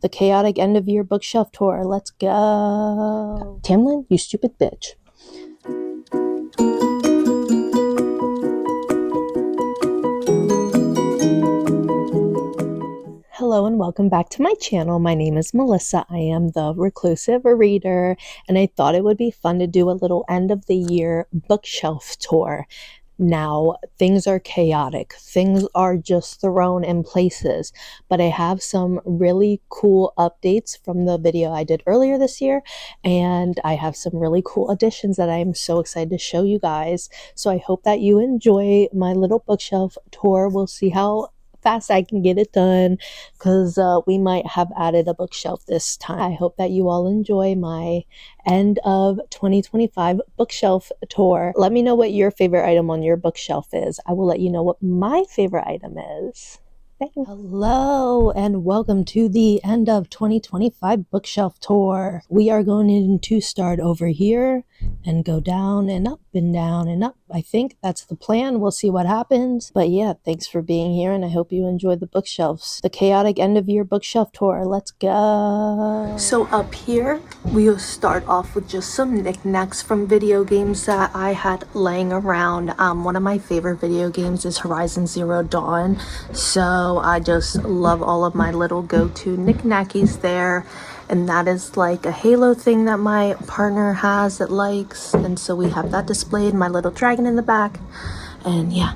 the chaotic end of year bookshelf tour. Let's go. Tamlin, you stupid bitch. Hello and welcome back to my channel. My name is Melissa. I am the reclusive reader, and I thought it would be fun to do a little end of the year bookshelf tour. Now, things are chaotic. Things are just thrown in places, but I have some really cool updates from the video I did earlier this year, and I have some really cool additions that I'm so excited to show you guys. So I hope that you enjoy my little bookshelf tour. We'll see how fast I can get it done, because we might have added a bookshelf this time. I hope that you all enjoy my end of 2025 bookshelf tour. Let me know what your favorite item on your bookshelf is. I will let you know what my favorite item is. Thanks. Hello and welcome to the end of 2025 bookshelf tour. We are going to start over here and go down and up and down and up. I think that's the plan. We'll see what happens. But yeah, thanks for being here, and I hope you enjoy the bookshelves. The chaotic end of year bookshelf tour. Let's go. So up here, we'll start off with just some knickknacks from video games that I had laying around. One of my favorite video games is Horizon Zero Dawn. So I just love all of my little go-to knickknackies there. And that is like a Halo thing that my partner has that likes. And so we have that displayed, my little dragon in the back. And yeah,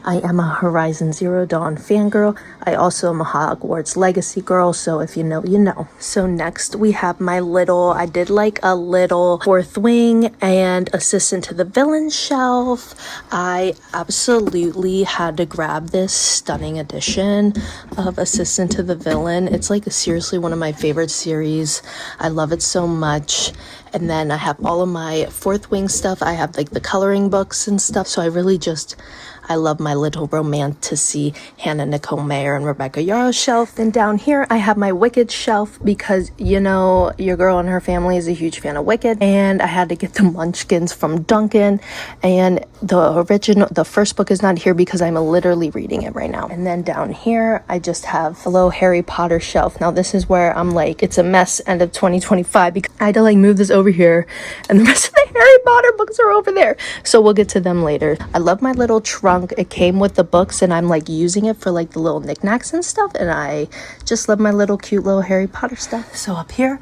I am a Horizon Zero Dawn fangirl. I also am a Hogwarts Legacy girl, so if you know, you know. So next we have my little, I did like a little Fourth Wing and Assistant to the Villain shelf. I absolutely had to grab this stunning edition of Assistant to the Villain. It's like seriously one of my favorite series. I love it so much. And then I have all of my Fourth Wing stuff. I have like the coloring books and stuff. So I love my little romantic-y Hannah Nicole Mayer and Rebecca Yarros shelf. And down here I have my Wicked shelf, because you know your girl and her family is a huge fan of Wicked, and I had to get the munchkins from Duncan, and the first book is not here because I'm literally reading it right now. And then down here I just have a little Harry Potter shelf. Now this is where I'm like, it's a mess end of 2025 because I had to like move this over here, and the rest of the Harry Potter books are over there, so we'll get to them later. I love my little trunk. It came with the books, and I'm like using it for like the little knickknacks and stuff, and I just love my little cute little Harry Potter stuff. So up here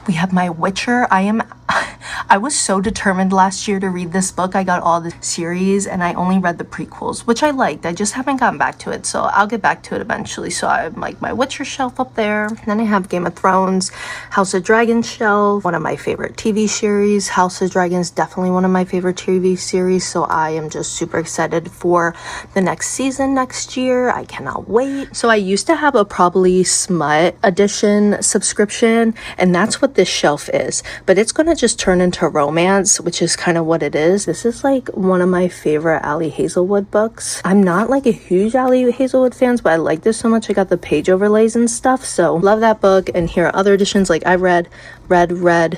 we have my Witcher. I was so determined last year to read this book. I got all the series and I only read the prequels, which I liked. I just haven't gotten back to it, so I'll get back to it eventually. So I have like my Witcher shelf up there. And then I have Game of Thrones, House of Dragons shelf, one of my favorite TV series. House of Dragons, definitely one of my favorite TV series, so I am just super excited for the next season next year. I cannot wait. So I used to have a Probably Smut edition subscription, and that's what this shelf is, but it's gonna just turn into romance, which is kind of what it is. This is like one of my favorite Ali Hazelwood books. I'm not like a huge Ali Hazelwood fan, but I like this so much I got the page overlays and stuff, so love that book. And here are other editions, like I read, haven't read.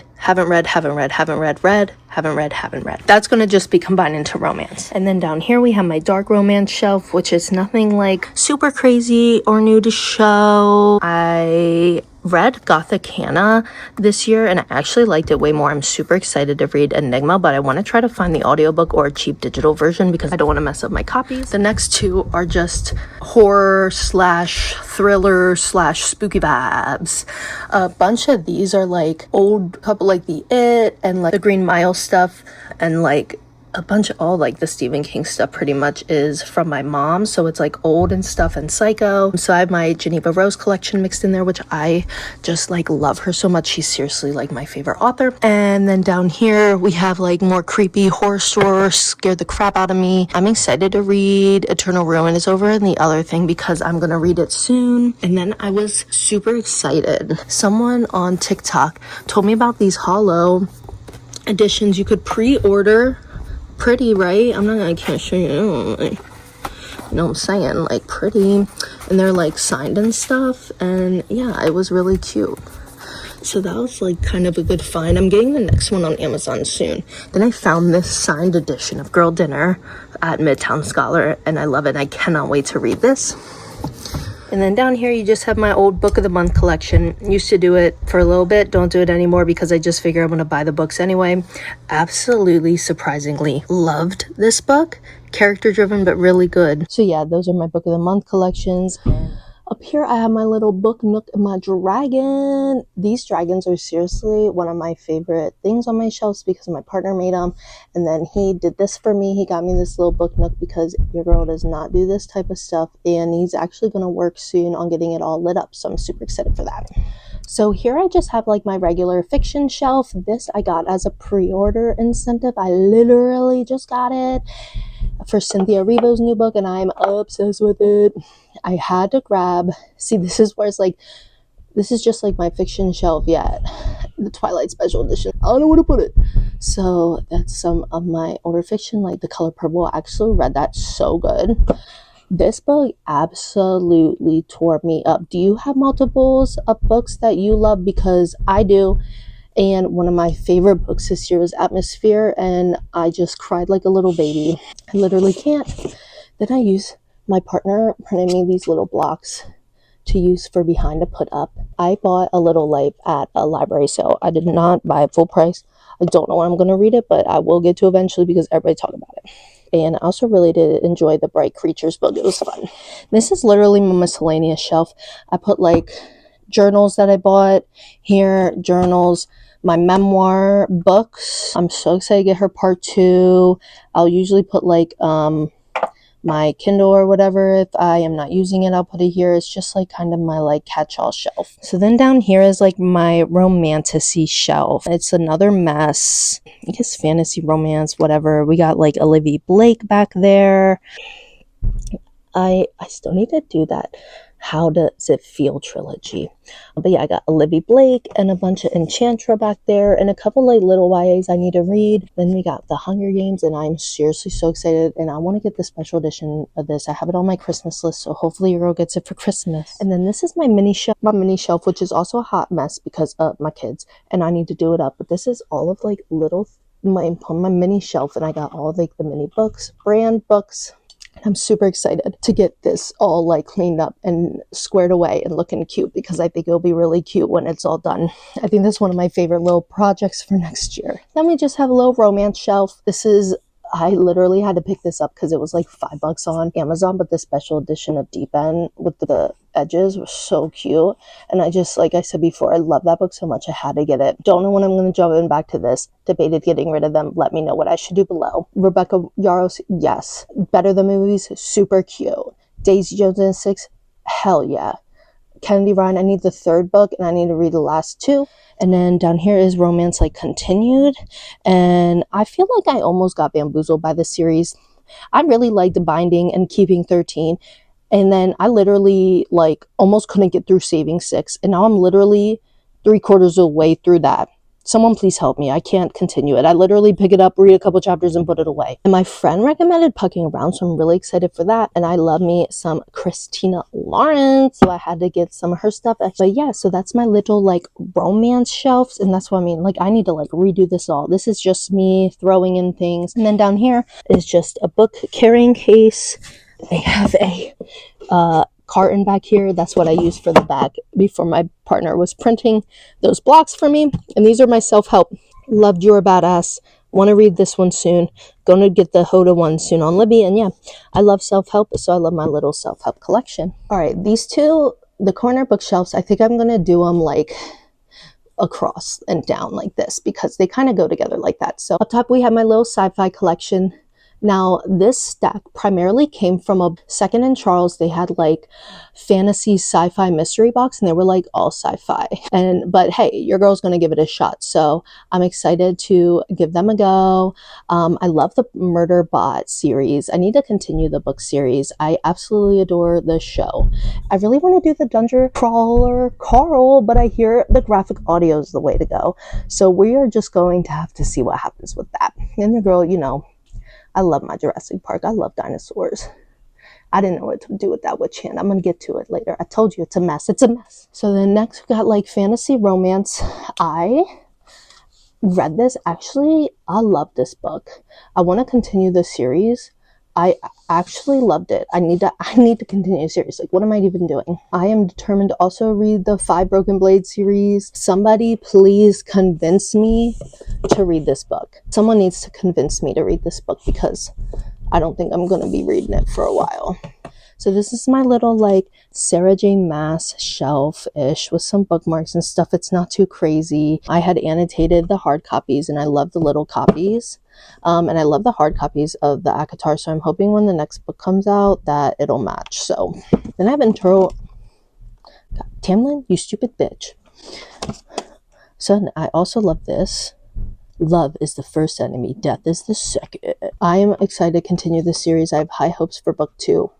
That's gonna just be combined into romance. And then down here we have my dark romance shelf, which is nothing like super crazy or new to show. I read 𝓑𝓸𝓸𝓾𝓻 this year, and I actually liked it way more. I'm super excited to read Enigma, but I want to try to find the audiobook or a cheap digital version because I don't want to mess up my copies. The next two are just horror / thriller / spooky vibes. A bunch of these are like old, couple like the It and like the Green Mile stuff, and like a bunch of all like the Stephen King stuff pretty much is from my mom, so it's like old and stuff, and Psycho. So I have my Geneva Rose collection mixed in there, which I just like love her so much. She's seriously like my favorite author. And then down here we have like more creepy horror stories, scared the crap out of me. I'm excited to read Eternal Ruin is over in the other thing because I'm gonna read it soon. And then I was super excited. Someone on TikTok told me about these hollow editions you could pre-order. Pretty, right? I can't show you. You know what I'm saying? Like pretty, and they're like signed and stuff, and yeah, it was really cute. So that was like kind of a good find. I'm getting the next one on Amazon soon. Then I found this signed edition of Girl Dinner at Midtown Scholar, and I love it. I cannot wait to read this. And then down here, you just have my old book of the month collection. Used to do it for a little bit. Don't do it anymore because I just figure I'm going to buy the books anyway. Absolutely, surprisingly, loved this book. Character driven, but really good. So yeah, those are my book of the month collections. Up here, I have my little book nook and my dragon. These dragons are seriously one of my favorite things on my shelves because my partner made them. And then he did this for me. He got me this little book nook because your girl does not do this type of stuff. And he's actually going to work soon on getting it all lit up. So I'm super excited for that. So here I just have like my regular fiction shelf. This I got as a pre-order incentive. I literally just got it for Cynthia Erivo's new book and I'm obsessed with it. I had to grab, see, this is where it's like, this is just like my fiction shelf yet. The Twilight Special Edition. I don't know where to put it. So that's some of my older fiction, like The Color Purple. I actually read that, so good. This book absolutely tore me up. Do you have multiples of books that you love? Because I do. And one of my favorite books this year was Atmosphere, and I just cried like a little baby. I literally can't. Then I use my partner printed me these little blocks to use for behind to put up. I bought A Little Life at a library sale. I did not buy it full price. I don't know when I'm going to read it, but I will get to eventually because everybody talk about it. And I also really did enjoy the Bright Creatures book. It was fun. This is literally my miscellaneous shelf. I put like journals that I bought here, journals, my memoir books. I'm so excited to get her part 2. I'll usually put like my Kindle or whatever. If I am not using it, I'll put it here. It's just like kind of my like catch-all shelf. So then down here is like my romantasy shelf. It's another mess. I guess fantasy, romance, whatever. We got like Olivia Blake back there. I still need to do that How Does It Feel trilogy. But yeah, I got Olivia Blake and a bunch of Enchantra back there and a couple like little YAs I need to read. Then we got The Hunger Games, and I'm seriously so excited, and I want to get the special edition of this. I have it on my Christmas list, so hopefully your girl gets it for Christmas. And then this is my mini shelf, which is also a hot mess because of my kids, and I need to do it up. But this is all of like little my mini shelf, and I got all like the mini books, brand books. I'm super excited to get this all like cleaned up and squared away and looking cute because I think it'll be really cute when it's all done. I think that's one of my favorite little projects for next year. Then we just have a little romance shelf. This is, I literally had to pick this up because it was like $5 on Amazon, but the special edition of Deep End with the edges was so cute. And I just, like I said before, I love that book so much I had to get it. Don't know when I'm going to jump in back to this. Debated getting rid of them. Let me know what I should do below. Rebecca Yarros, yes. Better Than Movies, super cute. Daisy Jones and 6, hell yeah. Kennedy Ryan, I need the 3rd book and I need to read the last 2. And then down here is Romance Like Continued. And I feel like I almost got bamboozled by this series. I really liked Binding and Keeping 13. And then I literally like almost couldn't get through Saving 6. And now I'm literally 3/4 of the way through that. Someone please help me. I can't continue it. I literally pick it up, read a couple chapters, and put it away. And my friend recommended Pucking Around, so I'm really excited for that. And I love me some Christina Lawrence, so I had to get some of her stuff. But yeah, so that's my little like romance shelves, and that's what I mean. Like I need to like redo this all. This is just me throwing in things. And then down here is just a book carrying case. I have a carton back here. That's what I used for the bag before my partner was printing those blocks for me. And these are my self-help. Loved You're a Badass. Want to read this one soon. Going to get the Hoda one soon on Libby. And yeah, I love self-help, so I love my little self-help collection. All right, these two, the corner bookshelves, I think I'm going to do them like across and down like this because they kind of go together like that. So up top we have my little sci-fi collection. Now, this stack primarily came from a Second and Charles. They had like fantasy sci-fi mystery box, and they were like all sci-fi. But hey, your girl's gonna give it a shot, so I'm excited to give them a go. I love the Murder Bot series. I need to continue the book series. I absolutely adore the show. I really want to do the Dungeon Crawler Carl, but I hear the graphic audio is the way to go. So we are just going to have to see what happens with that. And your girl, you know, I love my Jurassic Park. I love dinosaurs. I didn't know what to do with that witch hand. I'm going to get to it later. I told you it's a mess. It's a mess. So then next we got like fantasy romance. I read this. Actually, I love this book. I want to continue the series, I actually loved it. I need to continue the series. Like, what am I even doing? I am determined to also read the 5 Broken Blade series. Somebody please convince me to read this book. Someone needs to convince me to read this book because I don't think I'm going to be reading it for a while. So this is my little like Sarah J Maas shelf-ish with some bookmarks and stuff. It's not too crazy. I had annotated the hard copies and I love the little copies. And I love the hard copies of the 𝓑𝓸𝓸𝓾𝓻. So I'm hoping when the next book comes out that it'll match. So then I have intro. God, Tamlin, you stupid bitch. So I also love this. Love is the first enemy. Death is the second. I am excited to continue this series. I have high hopes for book 2.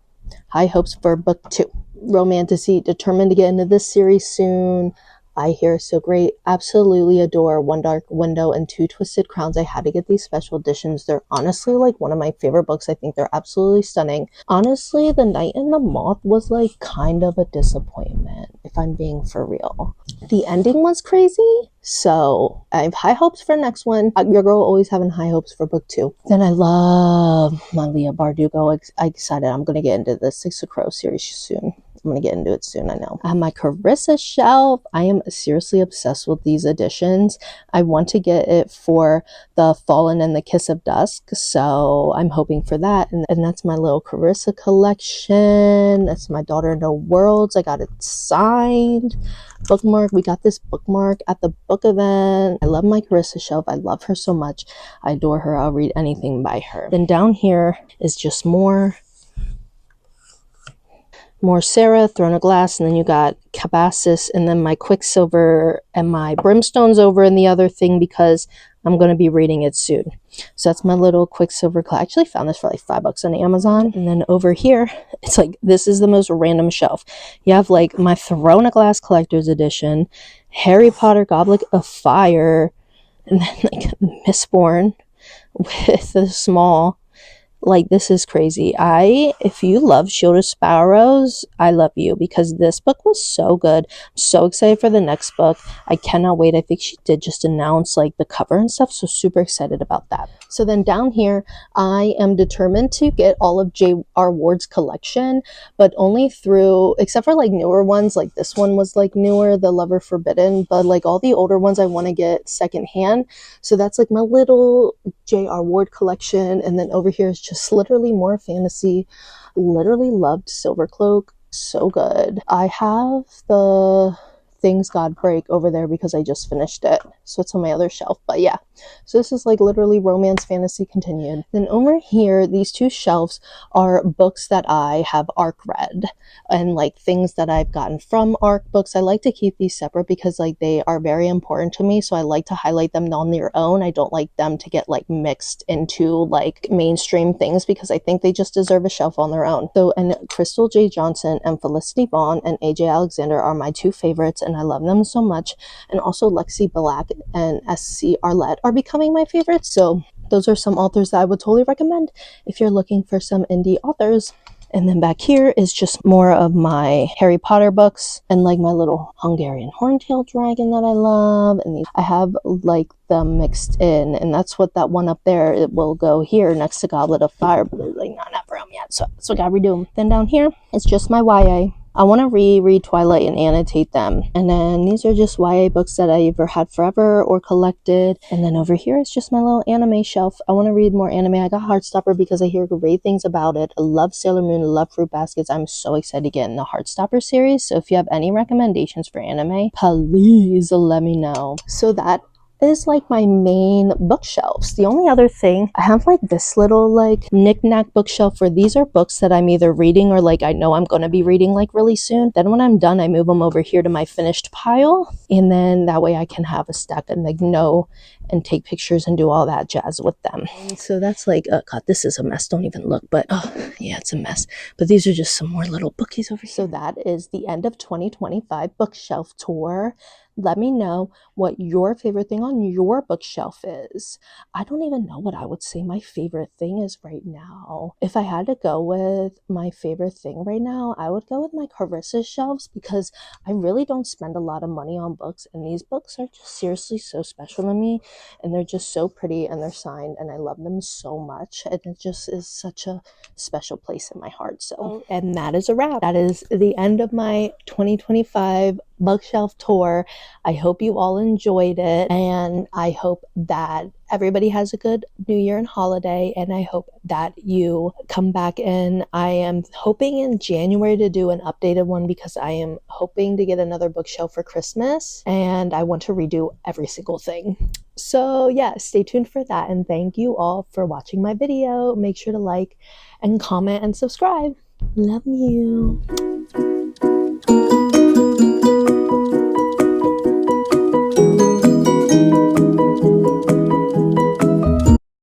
High hopes for book 2. Romantasy, determined to get into this series soon. I hear so great. Absolutely adore One Dark Window and Two Twisted Crowns. I had to get these special editions. They're honestly like one of my favorite books. I think they're absolutely stunning. Honestly, The Night and the Moth was like kind of a disappointment, if I'm being for real. The ending was crazy, so I have high hopes for the next one. Your girl always having high hopes for book 2. Then I love my Leigh Bardugo. I decided I'm going to get into the Six of Crows series soon. I'm going to get into it soon, I know. I have my Carissa shelf. I am seriously obsessed with these editions. I want to get it for the Fallen and the Kiss of Dusk, so I'm hoping for that. And that's my little Carissa collection. That's my Daughter No Worlds. I got it signed. Bookmark. We got this bookmark at the book event. I love my Carissa shelf. I love her so much. I adore her. I'll read anything by her. Then down here is just more Sarah, Throne of Glass, and then you got Cabassus, and then my Quicksilver and my Brimstone's over in the other thing because I'm going to be reading it soon. So that's my little Quicksilver. I actually found this for like $5 on Amazon. And then over here, it's like, this is the most random shelf. You have like my Throne of Glass Collector's Edition, Harry Potter Goblet of Fire, and then like Mistborn with the small. Like, this is crazy. If you love Shield of Sparrows, I love you because this book was so good. I'm so excited for the next book. I cannot wait. I think she did just announce like the cover and stuff, so super excited about that. So then down here, I am determined to get all of J.R. Ward's collection, but only through, except for like newer ones, like this one was like newer, The Lover Forbidden, but like all the older ones I want to get secondhand. So that's like my little J.R. Ward collection. And then over here is just literally more fantasy. Literally loved Silvercloak. So good. I have the Things God Break over there because I just finished it. So it's on my other shelf. But yeah. So this is like literally romance fantasy continued. Then over here, these two shelves are books that I have ARC read and like things that I've gotten from ARC books. I like to keep these separate because like they are very important to me. So I like to highlight them on their own. I don't like them to get like mixed into like mainstream things because I think they just deserve a shelf on their own. So, and Crystal J. Johnson and Felicity Vaughn and AJ Alexander are my two favorites and I love them so much. And also Lexi Black and SC Arlette are becoming my favorites. So those are some authors that I would totally recommend if you're looking for some indie authors. And then back here is just more of my Harry Potter books and like my little Hungarian horntail dragon that I love. And these, I have like them mixed in, and that's what that one up there, it will go here next to Goblet of Fire, but there's like not enough room yet, so I gotta redo them. Then down here, it's just my YA. I want to reread Twilight and annotate them. And then these are just YA books that I either had forever or collected. And then over here is just my little anime shelf. I want to read more anime. I got Heartstopper because I hear great things about it. I love Sailor Moon, I love Fruit Baskets. I'm so excited to get in the Heartstopper series. So if you have any recommendations for anime, please let me know. So that is like my main bookshelves. The only other thing, I have like this little like knickknack bookshelf where these are books that I'm either reading or like I know I'm going to be reading like really soon. Then when I'm done, I move them over here to my finished pile, and then that way I can have a stack and like know and take pictures and do all that jazz with them. So that's like, God, this is a mess. Don't even look, but oh yeah, it's a mess. But these are just some more little bookies over here. So that is the end of 2025 bookshelf tour. Let me know what your favorite thing on your bookshelf is. I don't even know what I would say my favorite thing is right now. If I had to go with my favorite thing right now, I would go with my Carissa shelves because I really don't spend a lot of money on books, and these books are just seriously so special to me, and they're just so pretty and they're signed and I love them so much, and it just is such a special place in my heart. So, and that is a wrap. That is the end of my 2025 bookshelf tour. I hope you all enjoyed it, and I hope that everybody has a good New Year and holiday, and I hope that you come back in. I am hoping in January to do an updated one because I am hoping to get another bookshelf for Christmas, and I want to redo every single thing. So yeah, stay tuned for that, and thank you all for watching my video. Make sure to like and comment and subscribe. Love you.